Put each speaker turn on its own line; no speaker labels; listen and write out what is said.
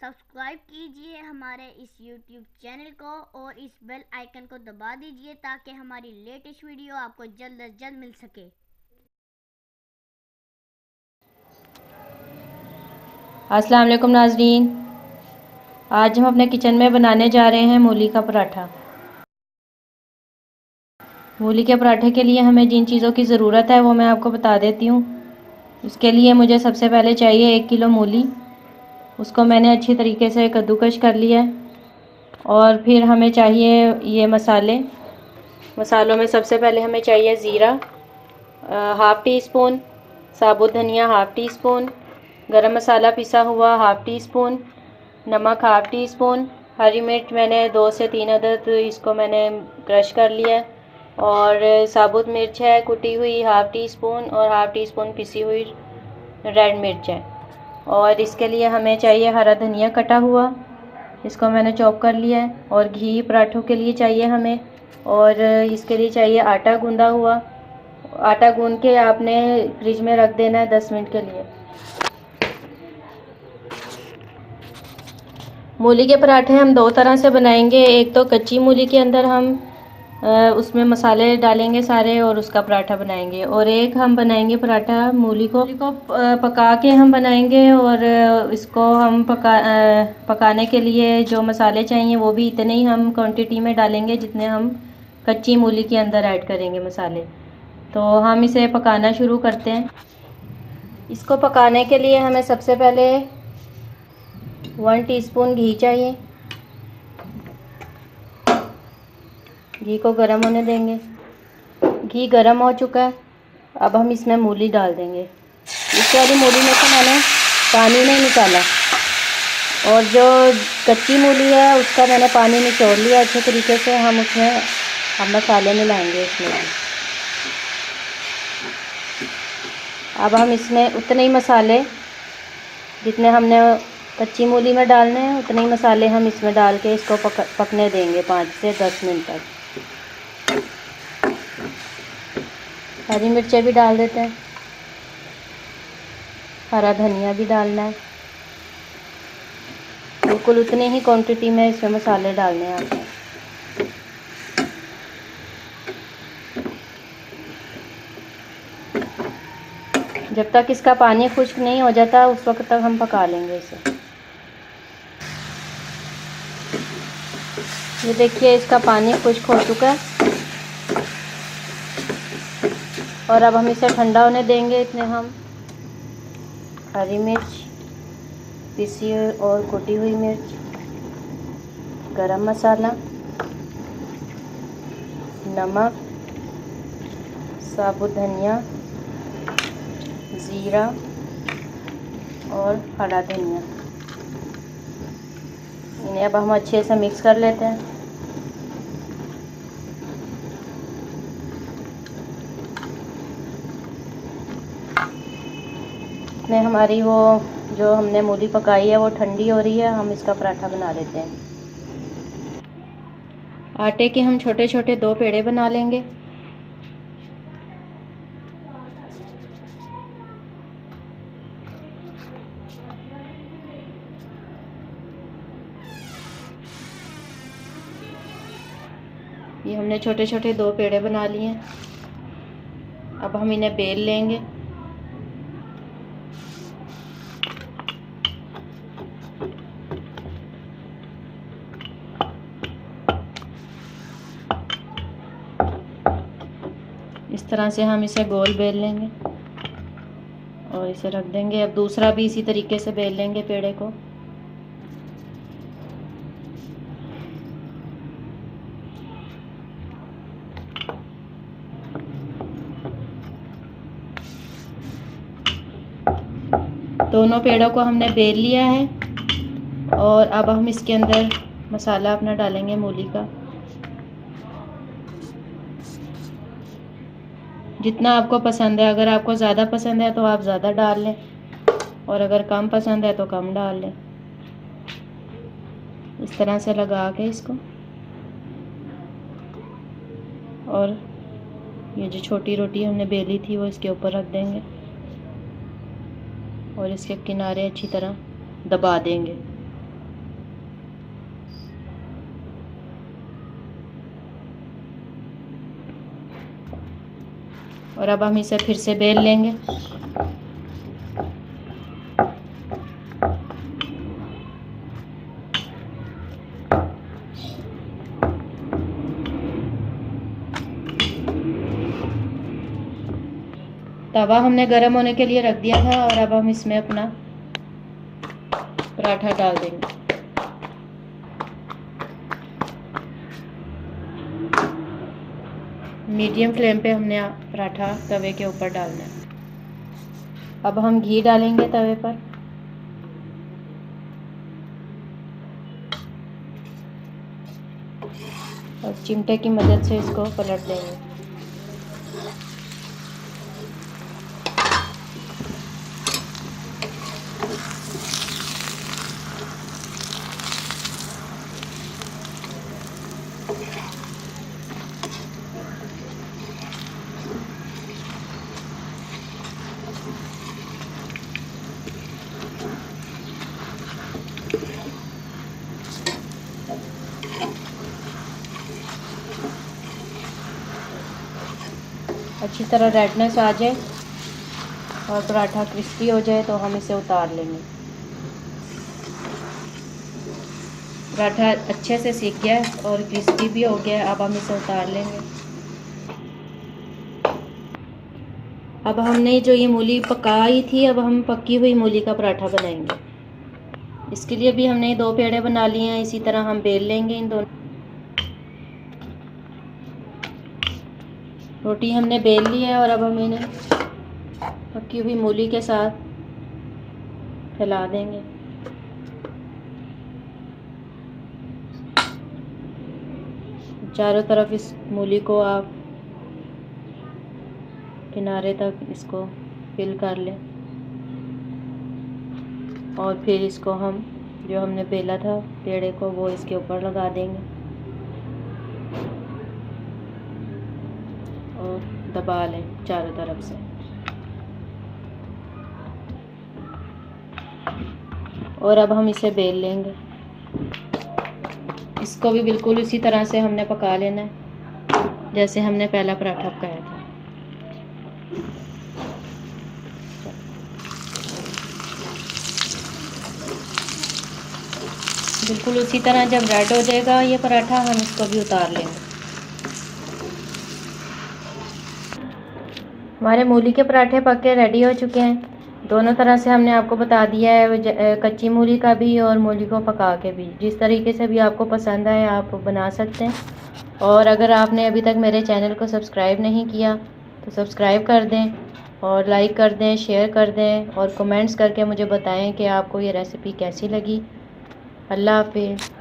Subscribe कीजिए हमारे इस YouTube चैनल को और इस बेल आइकन को दबा दीजिए ताकि हमारी लेटेस्ट वीडियो आपको जल्द से जल्द मिल सके।
अस्सलाम वालेकुम नाज़रीन, आज हम अपने किचन में बनाने जा रहे हैं मूली का पराठा। मूली के पराठे के लिए हमें जिन चीज़ों की ज़रूरत है वो मैं आपको बता देती हूँ। इसके लिए मुझे सबसे पहले चाहिए 1 किलो मूली। उसको मैंने अच्छी तरीके से कद्दूकश कर लिया है। और फिर हमें चाहिए ये मसाले। मसालों में सबसे पहले हमें चाहिए ज़ीरा हाफ़ टी स्पून, साबुत धनिया हाफ़ टी स्पून, गरम मसाला पिसा हुआ हाफ़ टी स्पून, नमक हाफ़ टी स्पून, हरी मिर्च मैंने 2 से 3 अदद इसको मैंने क्रश कर लिया है, और साबुत मिर्च है कुटी हुई हाफ़ टी स्पून, और हाफ़ टी स्पून पिसी हुई रेड मिर्च है। और इसके लिए हमें चाहिए हरा धनिया कटा हुआ, इसको मैंने चॉप कर लिया है। और घी पराठों के लिए चाहिए हमें, और इसके लिए चाहिए आटा गूंदा हुआ। आटा गूंद के आपने फ्रिज में रख देना है 10 मिनट के लिए। मूली के पराठे हम 2 तरह से बनाएंगे। एक तो कच्ची मूली के अंदर हम उसमें मसाले डालेंगे सारे और उसका पराठा बनाएंगे, और एक हम बनाएंगे पराठा मूली को पका के हम बनाएंगे। और इसको हम पकाने के लिए जो मसाले चाहिए वो भी इतने ही हम क्वांटिटी में डालेंगे जितने हम कच्ची मूली के अंदर ऐड करेंगे मसाले। तो हम इसे पकाना शुरू करते हैं। इसको पकाने के लिए हमें सबसे पहले 1 टीस्पून घी चाहिए। घी को गर्म होने देंगे। घी गर्म हो चुका है, अब हम इसमें मूली डाल देंगे। इस वाली मूली में से मैंने पानी नहीं निकाला, और जो कच्ची मूली है उसका मैंने पानी निचोड़ लिया अच्छे तरीके से। हम मसाले मिलाएंगे इसमें। अब हम इसमें उतने ही मसाले जितने हमने कच्ची मूली में डालने हैं उतने ही मसाले हम इसमें डाल के इसको पकने देंगे 5 से 10 मिनट तक। हरी मिर्चें भी डाल देते हैं, हरा धनिया भी डालना है। बिल्कुल उतनी ही क्वांटिटी में इसमें मसाले डालने हैं आपको। जब तक इसका पानी खुश्क नहीं हो जाता उस वक्त तक हम पका लेंगे इसे। ये देखिए इसका पानी खुश्क हो चुका है, और अब हम इसे ठंडा होने देंगे। इतने हम हरी मिर्च पिसी और कुटी हुई मिर्च, गरम मसाला, नमक, साबुत धनिया, ज़ीरा और हरा धनिया, इन्हें अब हम अच्छे से मिक्स कर लेते हैं। इसमें हमारी वो जो हमने मूली पकाई है वो ठंडी हो रही है। हम इसका पराठा बना लेते हैं। आटे के हम छोटे छोटे 2 पेड़े बना लेंगे। ये हमने छोटे छोटे 2 पेड़े बना लिए हैं। अब हम इन्हें बेल लेंगे। इस तरह से हम इसे गोल बेल लेंगे और इसे रख देंगे। अब दूसरा भी इसी तरीके से बेल लेंगे पेड़े को। दोनों पेड़ों को हमने बेल लिया है, और अब हम इसके अंदर मसाला अपना डालेंगे मूली का। जितना आपको पसंद है, अगर आपको ज़्यादा पसंद है तो आप ज़्यादा डाल लें, और अगर कम पसंद है तो कम डाल लें। इस तरह से लगा के इसको, और ये जो छोटी रोटी हमने बेली थी वो इसके ऊपर रख देंगे, और इसके किनारे अच्छी तरह दबा देंगे। और अब हम इसे फिर से बेल लेंगे। तवा हमने गर्म होने के लिए रख दिया था और अब हम इसमें अपना पराठा डाल देंगे। मीडियम फ्लेम पे हमने पराठा तवे के ऊपर डालना है। अब हम घी डालेंगे तवे पर और चिमटे की मदद से इसको पलट देंगे। अच्छी तरह रेडनेस आ जाए और पराठा क्रिस्पी हो जाए तो हम इसे उतार लेंगे। पराठा अच्छे से सीख गया है और क्रिस्पी भी हो गया है। अब हम इसे उतार लेंगे। अब हमने जो ये मूली पकाई थी, अब हम पकी हुई मूली का पराठा बनाएंगे। इसके लिए भी हमने 2 पेड़े बना लिए हैं। इसी तरह हम बेल लेंगे इन दोनों। रोटी हमने बेल ली है और अब हम इन्हें पकी हुई मूली के साथ फैला देंगे। चारों तरफ इस मूली को आप किनारे तक इसको फिल कर लें और फिर इसको हम जो हमने बेला था पेड़े को वो इसके ऊपर लगा देंगे और दबा लें चारों तरफ से। और अब हम इसे बेल लेंगे। इसको भी बिल्कुल उसी तरह से हमने पका लेना है जैसे हमने पहला पराठा पकाया था। बिल्कुल उसी तरह जब रेड हो जाएगा ये पराठा हम इसको भी उतार लेंगे। हमारे मूली के पराठे पक के रेडी हो चुके हैं। दोनों तरह से हमने आपको बता दिया है, कच्ची मूली का भी और मूली को पका के भी। जिस तरीके से भी आपको पसंद आए आप बना सकते हैं। और अगर आपने अभी तक मेरे चैनल को सब्सक्राइब नहीं किया तो सब्सक्राइब कर दें और लाइक कर दें, शेयर कर दें और कमेंट्स करके मुझे बताएं कि आपको ये रेसिपी कैसी लगी। अल्लाह हाफिज़।